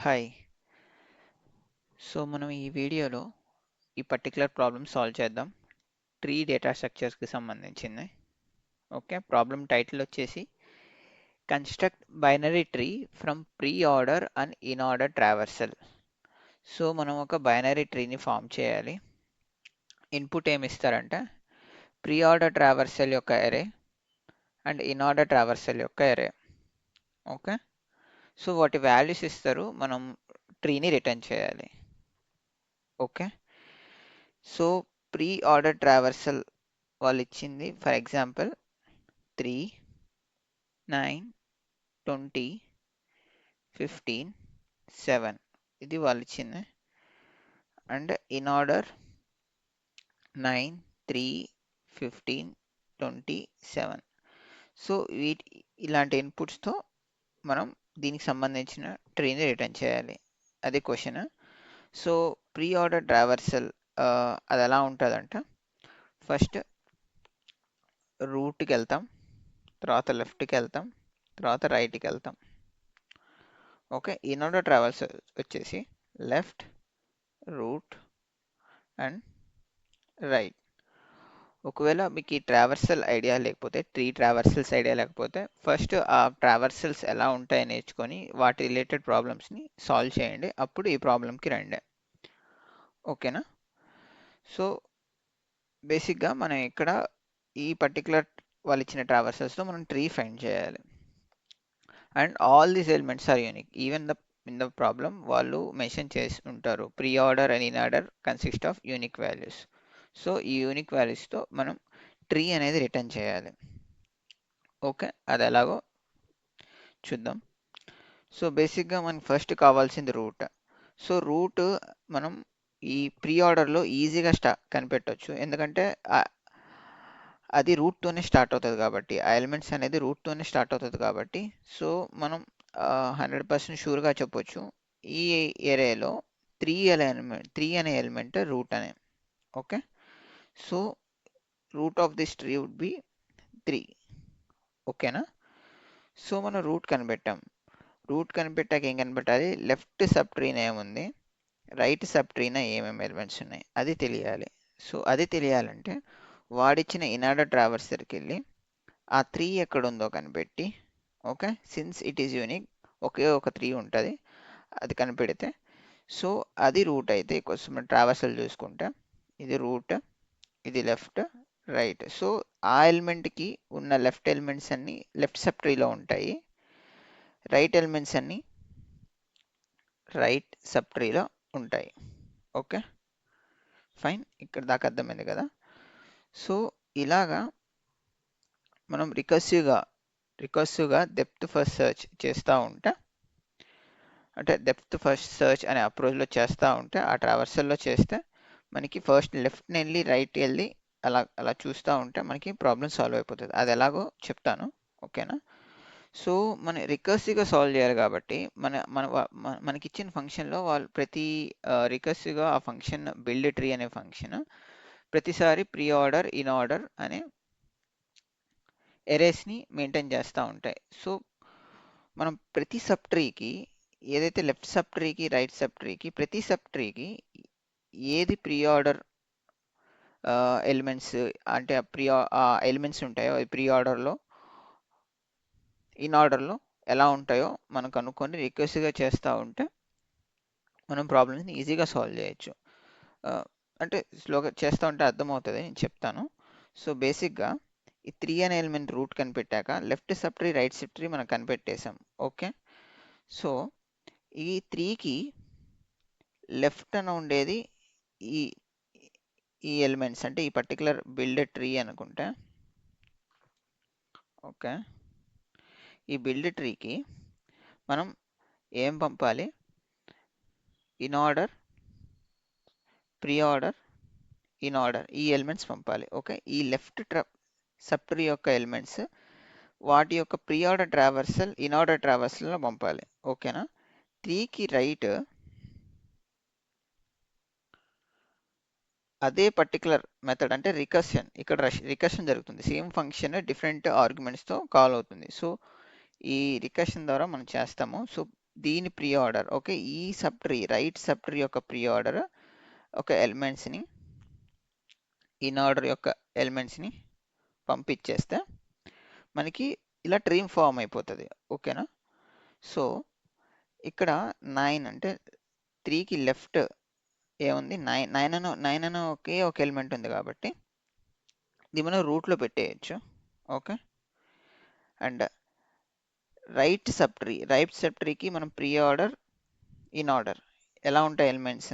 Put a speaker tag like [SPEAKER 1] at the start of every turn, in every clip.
[SPEAKER 1] Hi. మనం ఈ వీడియోలో ఈ పర్టిక్యులర్ ప్రాబ్లమ్ సాల్వ్ చేద్దాం. ట్రీ డేటా స్ట్రక్చర్స్‌కి సంబంధించింది. ఓకే. ప్రాబ్లమ్ టైటిల్ వచ్చేసి construct binary tree from pre order and in order traversal. మనం ఒక బైనరీ ట్రీని ఫార్మ్ చేయాలి. ఇన్పుట్ ఏమి ఇస్తారంటే ప్రీ ఆర్డర్ ట్రావర్సల్ యొక్క అరే అండ్ ఇన్ ఆర్డర్ ట్రావర్సల్ యొక్క అరే. ఓకే. వాటి వాల్యూస్ ఇస్తారు. మనం ట్రీని రిటర్న్ చేయాలి. Okay. So pre order traversal వాళ్ళు ఇచ్చింది ఫర్ ఎగ్జాంపుల్ 3, 9, 20, 15, 7 ఇది వాళ్ళు ఇచ్చింది. And in order 9, 3, 15, 27. ఇలాంటి ఇన్పుట్స్తో మనం దీనికి సంబంధించిన ట్రీని రిటర్న్ చేయాలి. అది క్వశ్చన్. ప్రీ ఆర్డర్ ట్రావర్సల్ అది ఎలా ఉంటుందంట, ఫస్ట్ రూట్కి వెళ్తాం, తర్వాత లెఫ్ట్కి వెళ్తాం, తర్వాత రైట్కి వెళ్తాం. ఓకే. ఇన్ ఆర్డర్ ట్రావెల్స్ వచ్చేసి లెఫ్ట్, రూట్ అండ్ రైట్. ఒకవేళ మీకు ఈ ట్రావర్సల్ ఐడియా లేకపోతే, ట్రీ ట్రావర్సల్స్ ఐడియా లేకపోతే ఫస్ట్ ఆ ట్రావర్సల్స్ ఎలా ఉంటాయో నేర్చుకొని వాటి రిలేటెడ్ ప్రాబ్లమ్స్ని సాల్వ్ చేయండి. అప్పుడు ఈ ప్రాబ్లంకి రండి. ఓకేనా? సో బేసిక్గా మనం ఇక్కడ ఈ పర్టికులర్ వాళ్ళు ఇచ్చిన ట్రావర్సల్స్లో మనం ట్రీ ఫైండ్ చేయాలి. And all these elements are unique. Even in the problem వాళ్ళు మెన్షన్ చేసి ఉంటారు preorder and inorder consist of unique values. ఈ యూనిక్ వాల్యూస్తో మనం ట్రీ అనేది రిటర్న్ చేయాలి. ఓకే. అది ఎలాగో చూద్దాం. బేసిక్గా మనకి ఫస్ట్ కావాల్సింది రూట్. రూట్ మనం ఈ ప్రీ ఆర్డర్లో ఈజీగా కనిపెట్టవచ్చు. ఎందుకంటే అది రూట్తోనే స్టార్ట్ అవుతుంది కాబట్టి, ఆ ఎలిమెంట్స్ అనేది రూట్తోనే స్టార్ట్ అవుతుంది కాబట్టి, మనం 100% షూర్గా చెప్పొచ్చు ఈ ఏరియాలో 3 అనే ఎలిమెంట్ రూట్ అనే. Okay. Root of this tree would be 3. ఓకేనా? మనం రూట్ కనిపెట్టాం. రూట్ కనిపెట్టాక ఏం కనిపెట్టాలి? లెఫ్ట్ సబ్ ట్రీన ఏముంది, రైట్ సబ్ ట్రీన ఏమేమి ఎలిమెంట్స్ ఉన్నాయి అది తెలియాలి. అది తెలియాలంటే వాడిచ్చిన ఇన్ఆర్డర్ ట్రావర్సర్కి వెళ్ళి ఆ 3 ఎక్కడుందో కనిపెట్టి, okay, since it is unique, ఒకే ఒక 3 ఉంటుంది, అది కనిపెడితే అది రూట్ అయితే కొంచెం ట్రావర్సల్ చూసుకుంటే ఇది రూట్, ఇది లెఫ్ట్, రైట్. ఆ ఎలిమెంట్కి ఉన్న లెఫ్ట్ ఎలిమెంట్స్ అన్నీ లెఫ్ట్ సబ్ ట్రీలో ఉంటాయి, రైట్ ఎలిమెంట్స్ అన్నీ రైట్ సబ్ ట్రీలో ఉంటాయి. Okay, fine. ఇక్కడ దాకా అర్థమైంది కదా? ఇలాగా మనం రికర్సివ్గా డెప్త్ ఫస్ట్ సెర్చ్ చేస్తూ ఉంటే, అంటే డెప్త్ ఫస్ట్ సెర్చ్ అనే అప్రోచ్లో చేస్తూ ఉంటే, ఆ ట్రావర్సల్లో చేస్తే మనకి ఫస్ట్ లెఫ్ట్ని వెళ్ళి రైట్ వెళ్ళి అలా అలా చూస్తూ ఉంటే మనకి ప్రాబ్లం సాల్వ్ అయిపోతుంది. అది ఎలాగో చెప్తాను. ఓకేనా? మనం రికర్సివ్గా సాల్వ్ చేయాలి కాబట్టి మన మన మనకి ఇచ్చిన ఫంక్షన్లో వాళ్ళు ప్రతి రికర్సివ్గా ఆ ఫంక్షన్ బిల్డ్ ట్రీ అనే ఫంక్షన్ ప్రతిసారి ప్రీ ఆర్డర్ ఇన్ ఆర్డర్ అనే ఎరేస్ని మెయింటైన్ చేస్తూ ఉంటాయి. మనం ప్రతి సబ్ ట్రీకి, ఏదైతే లెఫ్ట్ సబ్ ట్రీకి రైట్ సబ్ ట్రీకి, ప్రతి సబ్ ట్రీకి ఏది ప్రీ ఆర్డర్ ఎలిమెంట్స్ అంటే ఆ ఎలిమెంట్స్ ఉంటాయో అది ప్రీ ఆర్డర్లో ఇన్ ఆర్డర్లో ఎలా ఉంటాయో మనం కనుక్కొని రిక్వెస్ట్గా చేస్తూ ఉంటే మనం ప్రాబ్లమ్స్ని ఈజీగా సాల్వ్ చేయొచ్చు. అంటే స్లోగా చేస్తూ ఉంటే అర్థమవుతుంది, నేను చెప్తాను. బేసిక్గా ఈ 3 అనే ఎలిమెంట్ రూట్ కనిపెట్టాక left sub tree right sub tree మనం కనిపెట్టేసాం. ఓకే. ఈ 3కి లెఫ్ట్ అని ఉండేది ఈ ఈ ఎలిమెంట్స్, అంటే ఈ పర్టికులర్ బిల్డ్ ట్రీ అనుకుంటే. ఓకే. ఈ బిల్డ్ ట్రీకి మనం ఏం పంపాలి? In order, pre order, in order ఈ ఎలిమెంట్స్ పంపాలి. ఓకే. ఈ లెఫ్ట్ సబ్ ట్రీ యొక్క ఎలిమెంట్స్ వాటి యొక్క pre order traversal in order ట్రావర్సల్లో పంపాలి. ఓకేనా? 3కి రైట్ అదే పర్టికులర్ మెథడ్, అంటే రికర్షన్. ఇక్కడ రికర్షన్ జరుగుతుంది, సేమ్ ఫంక్షన్ డిఫరెంట్ ఆర్గ్యుమెంట్స్తో కాల్ అవుతుంది. ఈ రికర్షన్ ద్వారా మనం చేస్తాము. దీని ప్రీ ఆర్డర్, ఓకే, ఈ sub tree right sub tree యొక్క ప్రీ ఆర్డర్ ఒక ఎలిమెంట్స్ని ఇన్ ఆర్డర్ యొక్క ఎలిమెంట్స్ని పంపించేస్తే మనకి ఇలా ట్రీ ఫామ్ అయిపోతుంది. ఓకేనా? సో ఇక్కడ 9 అంటే 3కి లెఫ్ట్ ఏముంది, 9 అని ఒకే ఒక ఎలిమెంట్ ఉంది కాబట్టి ఇది మనం రూట్లో పెట్టేయచ్చు. ఓకే, అండ్ రైట్ సబ్ ట్రీకి మనం ప్రీ ఆర్డర్ ఇన్ ఆర్డర్ ఎలా ఉంటాయి ఎలిమెంట్స్,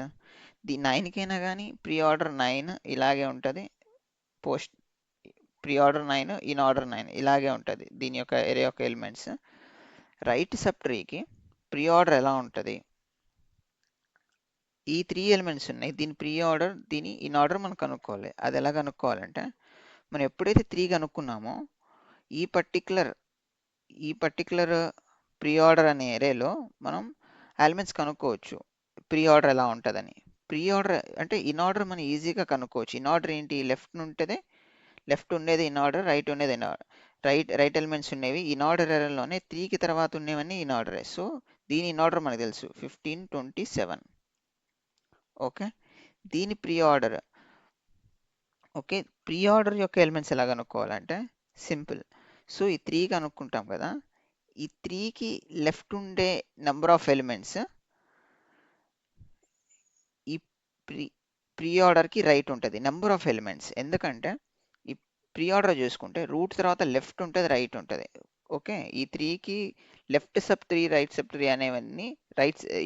[SPEAKER 1] ది 9కైనా కానీ ప్రీ ఆర్డర్ 9 ఇలాగే ఉంటుంది, post pre order 9 in order 9 ఇలాగే ఉంటుంది దీని యొక్క ఏరే యొక్క ఎలిమెంట్స్. రైట్ సబ్ ట్రీకి ప్రీ ఆర్డర్ ఎలా ఉంటుంది, ఈ 3 ఎలిమెంట్స్ ఉన్నాయి, దీని ప్రీ ఆర్డర్ దీని ఇన్ ఆర్డర్ మనం కనుక్కోవాలి. అది ఎలా కనుక్కోవాలంటే మనం ఎప్పుడైతే 3 కనుక్కున్నామో ఈ పర్టికులర్ ప్రీ ఆర్డర్ అనే ఏరేలో మనం ఎలిమెంట్స్ కనుక్కోవచ్చు ప్రీ ఆర్డర్ ఎలా ఉంటుందని. ప్రీ ఆర్డర్ అంటే ఇన్ ఆర్డర్ మనం ఈజీగా కనుక్కోవచ్చు. ఇన్ ఆర్డర్ ఏంటి, లెఫ్ట్ ఉండేది ఇన్ ఆర్డర్, రైట్ ఉండేది ఇన్ ఆర్డర్. రైట్ ఎలిమెంట్స్ ఉండేవి ఇన్ ఆర్డర్ ఏరేలోనే, 3కి తర్వాత ఉండేవన్నీ ఇన్ ఆర్డరే. సో దీని ఇన్ ఆర్డర్ మనకు తెలుసు 15, 27. ఓకే, దీని pre order, okay, pre order యొక్క ఎలిమెంట్స్ ఎలా కనుక్కోవాలంటే సింపుల్. సో ఈ 3 కనుక్కుంటాం కదా, ఈ 3కి లెఫ్ట్ ఉండే నెంబర్ ఆఫ్ ఎలిమెంట్స్ ఈ ప్రీ ఆర్డర్కి రైట్ ఉంటుంది నెంబర్ ఆఫ్ ఎలిమెంట్స్. ఎందుకంటే ఈ ప్రీ ఆర్డర్ చూసుకుంటే రూట్ తర్వాత లెఫ్ట్ ఉంటుంది, రైట్ ఉంటుంది. ఓకే, ఈ 3కి left sub tree right sub tree అనేవన్నీ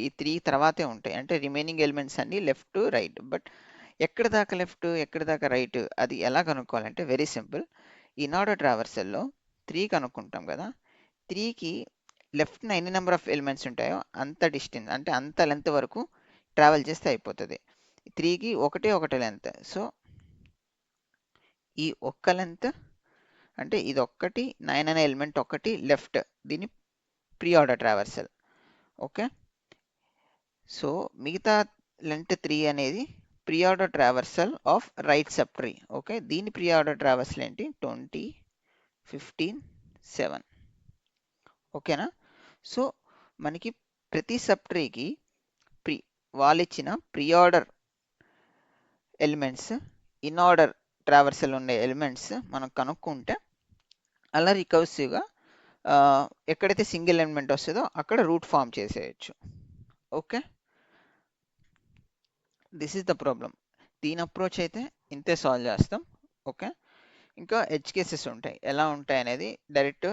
[SPEAKER 1] ఈ 3 తర్వాతే ఉంటాయి. అంటే రిమైనింగ్ ఎలిమెంట్స్ అన్ని లెఫ్ట్ రైట్. బట్ ఎక్కడ దాకా లెఫ్ట్ ఎక్కడ దాకా రైట్ అది ఎలా కనుక్కోవాలంటే వెరీ సింపుల్. ఇన్ ఆర్డర్ ట్రావర్సల్లో 3 కనుక్కుంటాం కదా, 3కి లెఫ్ట్న ఎన్ని నెంబర్ ఆఫ్ ఎలిమెంట్స్ ఉంటాయో అంత డిస్టెన్స్ అంటే అంత లెంత్ వరకు ట్రావెల్ చేస్తే అయిపోతుంది. 3కి ఒకటే లెంత్. సో ఈ ఒక్క లెంత్ అంటే ఇది ఒక్కటి 9 అనే ఎలిమెంట్ ఒకటి లెఫ్ట్, దీని pre order traversal. Okay, so మిగతా లెంత్ 3 అనేది pre order traversal of right sub tree. Okay, దీని ప్రీ ఆర్డర్ ట్రావర్సల్ ఏంటి 20, 15, 7. ఓకేనా? సో మనకి ప్రతి సబ్ ట్రీకి వాళ్ళు ఇచ్చిన pre order elements in order traversal ఉండే ఎలిమెంట్స్ మనం కనుక్కుంటే అలా రికర్సివ్గా ఎక్కడైతే సింగిల్ ఎలిమెంట్ వస్తుందో అక్కడ రూట్ ఫామ్ చేసేయచ్చు. Okay, this is the problem. దీని అప్రోచ్ అయితే ఇంతే సాల్వ్ చేస్తాం. ఓకే, ఇంకా ఎడ్జ్ కేసెస్ ఉంటాయి, ఎలా ఉంటాయి అనేది డైరెక్ట్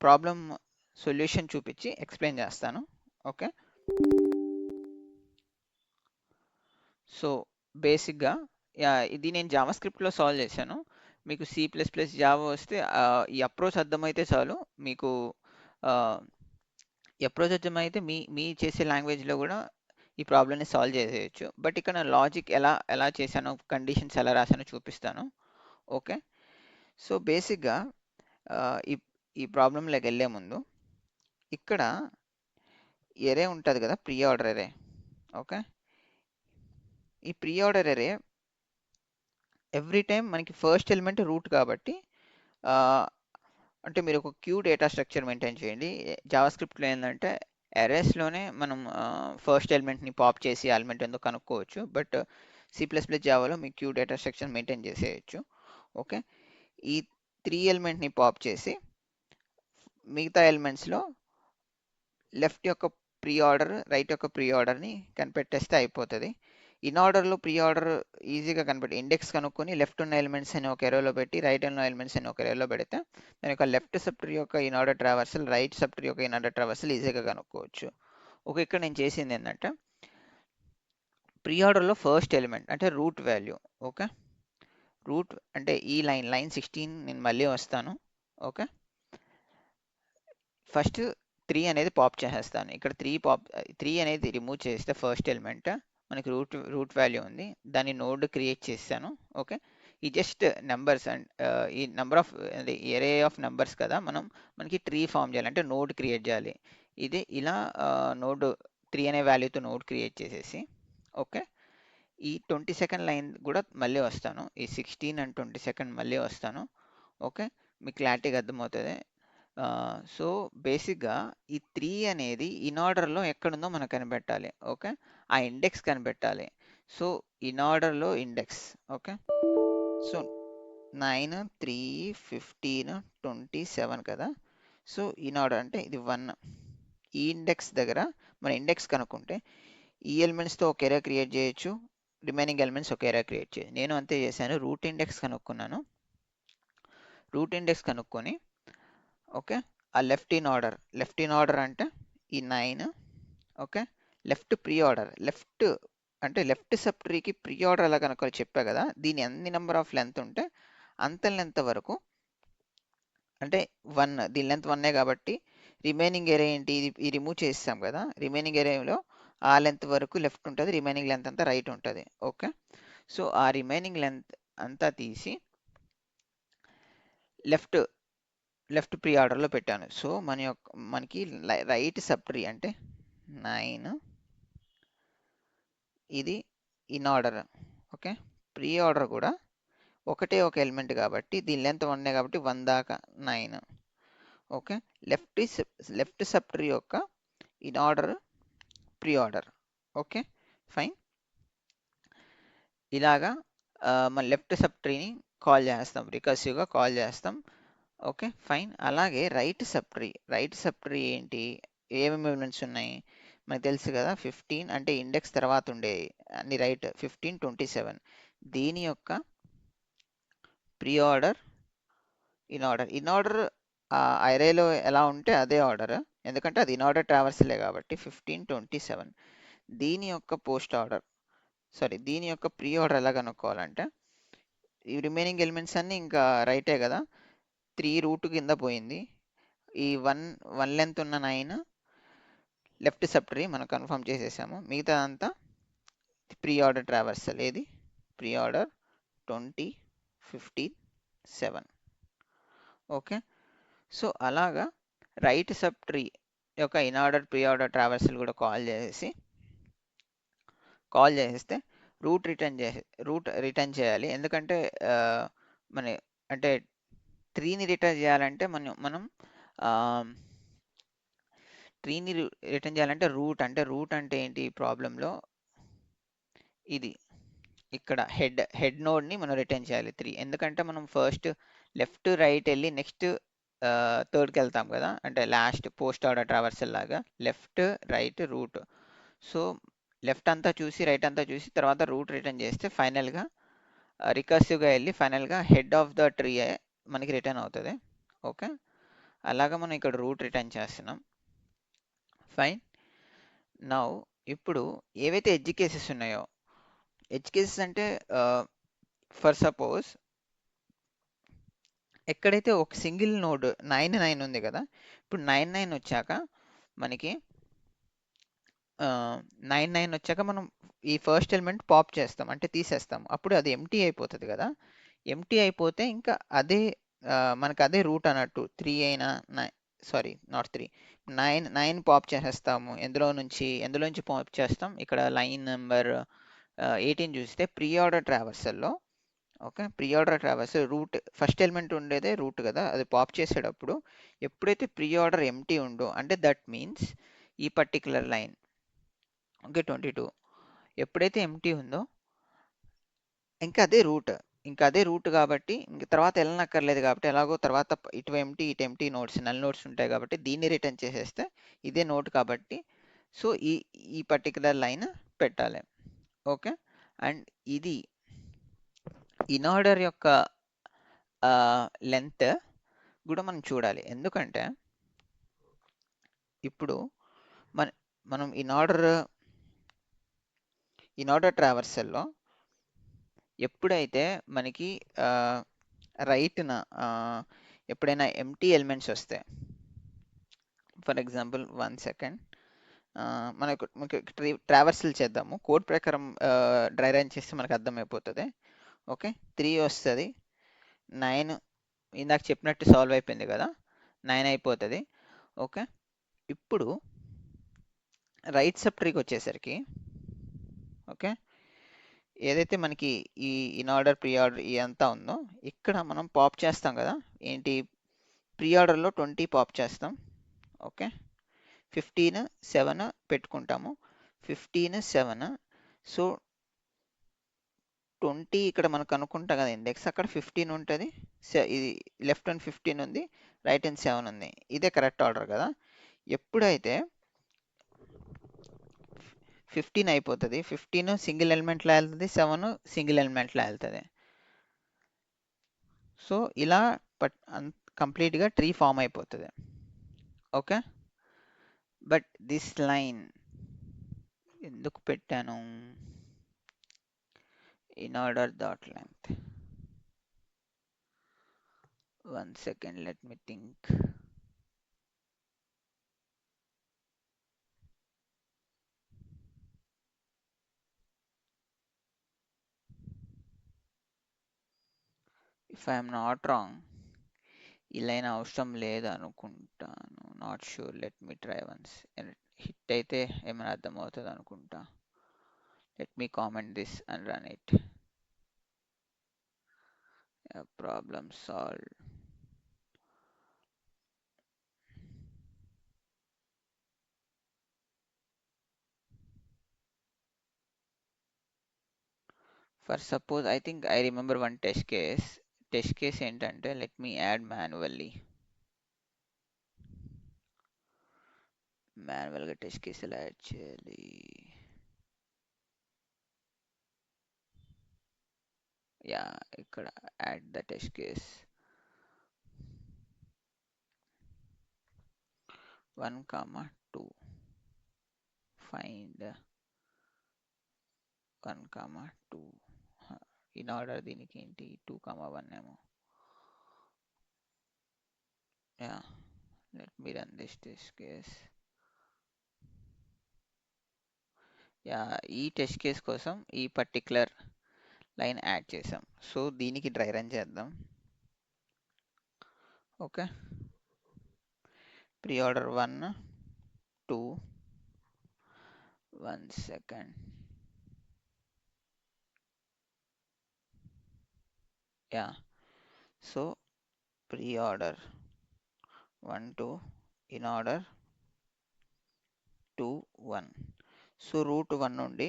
[SPEAKER 1] ప్రాబ్లం సొల్యూషన్ చూపించి ఎక్స్ప్లెయిన్ చేస్తాను. ఓకే, సో బేసిక్గా ఇది నేను జావా స్క్రిప్ట్లో సాల్వ్ చేశాను. మీకు C++, జావా వస్తే ఈ అప్రోచ్ అర్థమైతే చాలు. మీకు ఈ అప్రోచ్ అర్థమైతే మీ చేసే లాంగ్వేజ్లో కూడా ఈ ప్రాబ్లమ్ని సాల్వ్ చేసేయచ్చు. బట్ ఇక్కడ లాజిక్ ఎలా చేశానో, కండిషన్స్ ఎలా రాశానో చూపిస్తాను. ఓకే, సో బేసిక్గా ఈ ఈ ప్రాబ్లంలోకి వెళ్ళే ముందు ఇక్కడ ఎరే ఉంటుంది కదా, ప్రీ ఆర్డర్ ఎరే. ఓకే, ఈ pre order array every time మనకి ఫస్ట్ ఎలిమెంట్ రూట్ కాబట్టి అంటే మీరు ఒక క్యూ డేటా స్ట్రక్చర్ మెయింటైన్ చేయండి. జావా స్క్రిప్ట్లో ఏంటంటే ఎరేస్లోనే మనం ఫస్ట్ ఎలిమెంట్ని పాప్ చేసి ఎలిమెంట్ ఎందుకు కనుక్కోవచ్చు. బట్ C++ జావాలో మీ క్యూ డేటా స్ట్రక్చర్ మెయింటైన్ చేసేయచ్చు. ఓకే, ఈ 3 ఎలిమెంట్ని పాప్ చేసి మిగతా ఎలిమెంట్స్లో లెఫ్ట్ యొక్క ప్రీ ఆర్డర్, రైట్ యొక్క ప్రీ ఆర్డర్ని కనిపెట్టేస్తే అయిపోతుంది. ఇన్ ఆర్డర్లో ప్రీ ఆర్డర్ ఈజీగా కనిపెట్టి ఇండెక్స్ కనుక్కొని లెఫ్ట్ ఉన్న ఎలిమెంట్స్ అని ఒక ఎరోలో పెట్టి రైట్ ఉన్న ఎలిమెంట్స్ అని ఒక ఎరోలో పెడితే దాని యొక్క లెఫ్ట్ సబ్ ట్రీ యొక్క in order traversal, right sub tree యొక్క ఇన్ ఆర్డర్ ట్రావర్సల్ ఈజీగా కనుక్కోవచ్చు. ఓకే, ఇక్కడ నేను చేసింది ఏంటంటే ప్రీ ఆర్డర్లో ఫస్ట్ ఎలిమెంట్ అంటే రూట్ వాల్యూ. ఓకే, రూట్ అంటే ఈ లైన్ 16 నేను మళ్ళీ వస్తాను. ఓకే, ఫస్ట్ 3 అనేది పాప్ చేసేస్తాను. ఇక్కడ 3 అనేది రిమూవ్ చేస్తే ఫస్ట్ ఎలిమెంట్ మనకి రూట్ వాల్యూ ఉంది, దాన్ని నోడ్ క్రియేట్ చేశాను. ఓకే, ఈ జస్ట్ నెంబర్స్ అండ్ ఈ నెంబర్ ఆఫ్ ఎరే ఆఫ్ నెంబర్స్ కదా, మనకి ట్రీ ఫామ్ చేయాలి అంటే నోడ్ క్రియేట్ చేయాలి. ఇది ఇలా నోడ్ 3 అనే వాల్యూతో నోడ్ క్రియేట్ చేసేసి ఓకే, ఈ 22nd లైన్ కూడా మళ్ళీ వస్తాను, ఈ 16 అండ్ 22 మళ్ళీ వస్తాను. ఓకే, మీకు క్లారిటీగా అర్థమవుతుంది. సో బేసిక్గా ఈ 3 అనేది ఇన్ ఆర్డర్లో ఎక్కడుందో మనకు కనిపెట్టాలి. ఓకే, ఆ ఇండెక్స్ కనిపెట్టాలి. సో ఇన్ ఆర్డర్లో ఇండెక్స్. ఓకే, సో 9, 3, 15, 27 కదా. సో ఇన్ ఆర్డర్ అంటే ఇది 1. ఈ ఇండెక్స్ దగ్గర మన ఇండెక్స్ కనుక్కుంటే ఈ ఎలిమెంట్స్తో ఒక ఏరియా క్రియేట్ చేయొచ్చు, రిమైనింగ్ ఎలిమెంట్స్ ఒక ఏరియా క్రియేట్ చేయొచ్చు. నేను అంతే చేశాను, రూట్ ఇండెక్స్ కనుక్కున్నాను. రూట్ ఇండెక్స్ కనుక్కొని ఓకే, ఆ లెఫ్ట్ ఇన్ ఆర్డర్ అంటే ఈ 9. Okay, left pre order, left అంటే లెఫ్ట్ సబ్ ట్రీకి ప్రీ ఆర్డర్ ఎలా కనుక్కోవాలో చెప్పా కదా. దీని ఎన్ని నెంబర్ ఆఫ్ లెంత్ ఉంటే అంత లెంత్ వరకు, అంటే 1, దీని లెంత్ 1 కాబట్టి రిమైనింగ్ ఏరియా ఏంటి, ఇది రిమూవ్ చేస్తాం కదా. రిమైనింగ్ ఏరియాలో ఆ లెంత్ వరకు లెఫ్ట్ ఉంటుంది, రిమైనింగ్ లెంత్ అంతా రైట్ ఉంటుంది. ఓకే, సో ఆ రిమైనింగ్ లెంత్ అంతా తీసి లెఫ్ట్ లెఫ్ట్ ప్రీ ఆర్డర్లో పెట్టాను. సో మనకి రైట్ సబ్ ట్రీ అంటే 9, ఇది in order. Okay, pre order కూడా ఒకటే ఒక ఎలిమెంట్ కాబట్టి దీని లెంత్ 1 కాబట్టి 1 దాకా 9. ఓకే, లెఫ్ట్ సబ్ ట్రీ యొక్క in order pre order. Okay, fine. ఇలాగా మన లెఫ్ట్ సబ్ ట్రీని కాల్ చేస్తాం, రికర్సివ్గా కాల్ చేస్తాం. Okay, fine. అలాగే రైట్ సబ్ ట్రీ ఏంటి, ఏమేమి ఎలిమెంట్స్ ఉన్నాయి మనకు తెలుసు కదా. 15 అంటే ఇండెక్స్ తర్వాత ఉండే అన్ని రైట్, 15, 27. దీని యొక్క ప్రీ ఆర్డర్ ఇన్ ఆర్డర్ అరేలో ఎలా ఉంటే అదే ఆర్డర్, ఎందుకంటే అది ఇన్ ఆర్డర్ ట్రావర్సలే కాబట్టి 15, 27. దీని యొక్క పోస్ట్ ఆర్డర్, దీని యొక్క ప్రీ ఆర్డర్ ఎలా కనుక్కోవాలంటే ఈ రిమైనింగ్ ఎలిమెంట్స్ అన్నీ ఇంకా రైటే కదా. 3 రూట్ కింద పోయింది, ఈ 1 లెంత్ ఉన్న 9 లెఫ్ట్ సబ్ ట్రీ మనం కన్ఫర్మ్ చేసేసాము. మిగతా అంతా ప్రీ ఆర్డర్ ట్రావర్సల్. ఏది ప్రీ ఆర్డర్ 20, 15, 7. ఓకే, సో అలాగా రైట్ సబ్ ట్రీ యొక్క in order pre order traversal కూడా కాల్ చేసేస్తే రూట్ రిటర్న్ చేయాలి. ఎందుకంటే ఆ, మన అంటే 3ని రిటర్న్ చేయాలంటే మనం ట్రీని రిటర్న్ చేయాలంటే రూట్ అంటే ఏంటి ప్రాబ్లంలో, ఇది ఇక్కడ హెడ్ నోడ్ని మనం రిటర్న్ చేయాలి 3. ఎందుకంటే మనం ఫస్ట్ లెఫ్ట్ రైట్ వెళ్ళి నెక్స్ట్ థర్డ్కి వెళ్తాం కదా, అంటే లాస్ట్ పోస్ట్ ఆర్డర్ ట్రావర్సల్ లాగా left right root. So left అంతా చూసి రైట్ అంతా చూసి తర్వాత రూట్ రిటర్న్ చేస్తే ఫైనల్గా రికర్సివ్గా వెళ్ళి ఫైనల్గా హెడ్ ఆఫ్ ద ట్రీ మనకి రిటర్న్ అవుతుంది. ఓకే, అలాగా మనం ఇక్కడ రూట్ రిటర్న్ చేస్తున్నాం. ఫైన్. నౌ ఇప్పుడు ఏవైతే ఎడ్జ్ కేసెస్ ఉన్నాయో, ఎడ్జ్ కేసెస్ అంటే ఫర్ సపోజ్ ఎక్కడైతే ఒక సింగిల్ నోడ్ 9 ఉంది కదా, ఇప్పుడు 9 వచ్చాక మనకి 9 వచ్చాక మనం ఈ ఫస్ట్ ఎలిమెంట్ పాప్ చేస్తాం, అంటే తీసేస్తాం. అప్పుడు అది ఎంటీ అయిపోతుంది కదా. ఎంటీ అయిపోతే ఇంకా అదే మనకు అదే రూట్ అన్నట్టు. 3 అయినా నాట్ 3, 9 పాప్ చేసేస్తాము. ఎందులో నుంచి పాప్ చేస్తాం, ఇక్కడ లైన్ నెంబర్ 18 చూస్తే ప్రీ ఆర్డర్ ట్రావర్సల్లో. Okay, pre order traverse root first element ఉండేదే రూట్ కదా, అది పాప్ చేసేటప్పుడు ఎప్పుడైతే ప్రీ ఆర్డర్ ఎంటీ ఉందో అంటే దట్ మీన్స్ ఈ పర్టికులర్ లైన్, ఓకే 22 ఎప్పుడైతే ఎంటీ ఉందో ఇంకా అదే రూట్ కాబట్టి ఇంక తర్వాత వెళ్ళనక్కర్లేదు కాబట్టి, ఎలాగో తర్వాత ఇటు ఎంటీ నోట్స్ నల్ నోట్స్ ఉంటాయి కాబట్టి దీన్ని రిటర్న్ చేసేస్తే ఇదే నోట్ కాబట్టి సో ఈ పర్టికులర్ లైన్ పెట్టాలి. ఓకే, అండ్ ఇది ఇన్ ఆర్డర్ యొక్క లెంత్ కూడా మనం చూడాలి. ఎందుకంటే ఇప్పుడు మన మనం ఇన్ ఆర్డర్ ట్రావర్సల్లో ఎప్పుడైతే మనకి రైట్న ఎప్పుడైనా ఎంటీ ఎలిమెంట్స్ వస్తాయి, ఫర్ ఎగ్జాంపుల్ 1 సెకండ్, మనకు ట్రావర్సల్ చేద్దాము. కోడ్ ప్రకారం డ్రై రన్ చేస్తే మనకు అర్థమైపోతుంది. ఓకే, 3 వస్తుంది, 9 ఇందాక చెప్పినట్టు సాల్వ్ అయిపోయింది కదా, 9 అయిపోతుంది. ఓకే, ఇప్పుడు రైట్ సబ్ ట్రీకి వచ్చేసరికి ఓకే, ఏదైతే మనకి ఈ ఇన్ ఆర్డర్ ప్రీ ఆర్డర్ ఇదంతా ఉందో ఇక్కడ మనం పాప్ చేస్తాం కదా, ఏంటి ప్రీ ఆర్డర్లో 20 పాప్ చేస్తాం. ఓకే, 15 7 పెట్టుకుంటాము. 15 7, సో 20 ఇక్కడ మనకు అనుకుంటాం కదా ఇండెక్స్, అక్కడ 15 ఉంటుంది. ఇది లెఫ్ట్ అండ్ 15 ఉంది, రైట్ అండ్ 7 ఉంది. ఇదే కరెక్ట్ ఆర్డర్ కదా. ఎప్పుడైతే 15 అయిపోతుంది, 15 సింగిల్ ఎలిమెంట్లో వెళ్తుంది, 7 సింగిల్ ఎలిమెంట్లో వెళ్తుంది. సో ఇలా కంప్లీట్గా ట్రీ ఫామ్ అయిపోతుంది. ఓకే, బట్ దిస్ లైన్ ఎందుకు పెట్టాను, in order dot length. 1 second, let me think. If I am not wrong, ఈ లైన్ అవసరం లేదు అనుకుంటాను. Not sure, let me try once. Hit అయితే ఏమైనా అర్థమవుతుంది అనుకుంటా. Let me comment this and run it. Problem solve. For suppose I think I remember one test case. Test case ఏంటంటే, let me add మాన్యువల్గా test case ఎలా add చేయాలి. Yeah, ఇక్కడ add the test case. 1, 2. Find 1, 2. In order దీనికి ఏంటి, 2, 1 ఏమో. Yeah, let me run this test case. Yeah, ఈ test case కోసం ఈ పర్టిక్యులర్ లైన్ యాడ్ చేసాం. సో దీనికి డ్రై రన్ చేద్దాం. Okay, pre order 1, 2. 1 second. Yeah, so pre order 1, 2, in order 2, 1. So root 1 నుండి,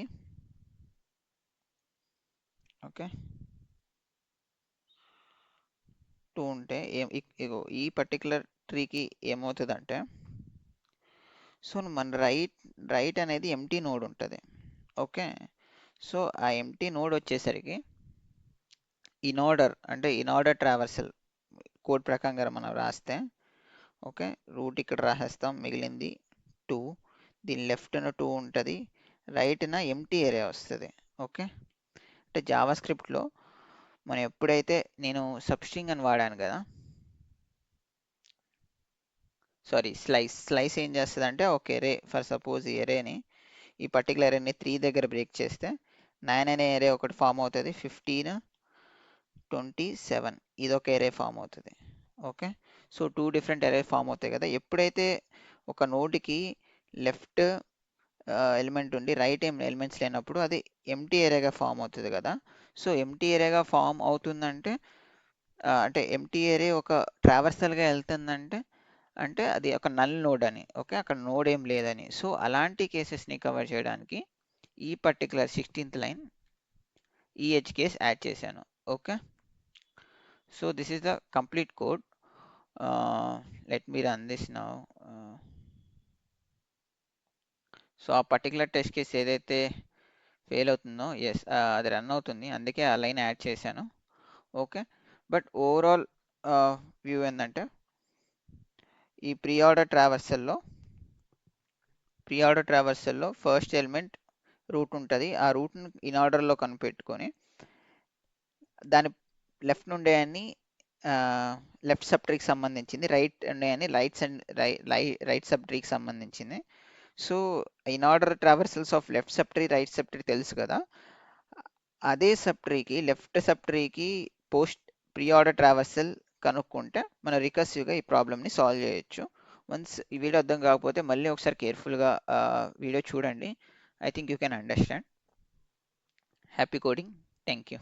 [SPEAKER 1] ఓకే, 2 ఉంటే ఇగో ఈ పర్టికులర్ ట్రీకి ఏమవుతుందంటే, సో మన రైట్ అనేది ఎంటీ నోడ్ ఉంటుంది. ఓకే, సో ఆ ఎంటీ నోడ్ వచ్చేసరికి ఇన్ ఆర్డర్, అంటే ఇన్ ఆర్డర్ ట్రావర్సల్ కోడ్ ప్రకారంగా మనం రాస్తే, ఓకే, రూట్ ఇక్కడ రాసేస్తాం, మిగిలింది 2. దీని లెఫ్ట్న 2 ఉంటుంది, రైట్న ఎంటీ ఏరియా వస్తుంది. ఓకే, అంటే జావా స్క్రిప్ట్లో మనం ఎప్పుడైతే నేను సబ్స్ట్రింగ్ అని వాడాను కదా, సారీ స్లైస్ ఏం చేస్తుంది అంటే, ఒక ఎరే, ఫర్ సపోజ్ ఈ ఎరేని, ఈ పర్టికులర్ ఎరేని 3 దగ్గర బ్రేక్ చేస్తే 9 అనే ఎరే ఒకటి ఫామ్ అవుతుంది, 15, 27 ఇది ఒక ఎరే ఫామ్ అవుతుంది. ఓకే, సో 2 డిఫరెంట్ ఎరే ఫామ్ అవుతాయి కదా. ఎప్పుడైతే ఒక నోడ్కి లెఫ్ట్ ఎలిమెంట్ ఉండి రైట్ ఎలిమెంట్స్ లేనప్పుడు అది ఎంటీ ఏరియాగా ఫామ్ అవుతుంది కదా. సో ఎంటీ ఏరియాగా ఫామ్ అవుతుందంటే, అంటే ఎంటీ ఏరియా ఒక ట్రావర్సల్గా వెళ్తుందంటే, అంటే అది ఒక నల్ నోడ్ అని. ఓకే, అక్కడ నోడ్ ఏం లేదని. సో అలాంటి కేసెస్ని కవర్ చేయడానికి ఈ పర్టికులర్ 16th లైన్ ఈ ఎడ్జ్ కేస్ యాడ్ చేశాను. Okay, so this is the complete code. Let me run this now. So ఆ పర్టికులర్ టెస్ట్ కేస్ ఏదైతే ఫెయిల్ అవుతుందో, ఎస్, అది రన్ అవుతుంది, అందుకే ఆ లైన్ యాడ్ చేశాను. ఓకే, బట్ ఓవరాల్ వ్యూ ఏంటంటే, ఈ ప్రీ ఆర్డర్ ట్రావర్సల్లో ఫస్ట్ ఎలిమెంట్ రూట్ ఉంటుంది. ఆ రూట్ని ఇన్ ఆర్డర్లో కనిపెట్టుకొని దాని లెఫ్ట్ నుండే అని లెఫ్ట్ సబ్ ట్రీకి సంబంధించింది, రైట్ ఉండేయని రైట్ సబ్ ట్రీకి సంబంధించింది. So in order traversals of left sub tree, right sub tree తెలుసు కదా. అదే సబ్ ట్రీకి, లెఫ్ట్ సబ్ ట్రీకి పోస్ట్ ప్రీ ఆర్డర్ ట్రావర్సల్ కనుక్కుంటే మనం రికర్సివ్గా ఈ ప్రాబ్లమ్ని సాల్వ్ చేయొచ్చు. వన్స్ ఈ వీడియో అర్థం కాకపోతే మళ్ళీ ఒకసారి కేర్ఫుల్గా వీడియో చూడండి. I think you can understand. Happy coding. Thank you.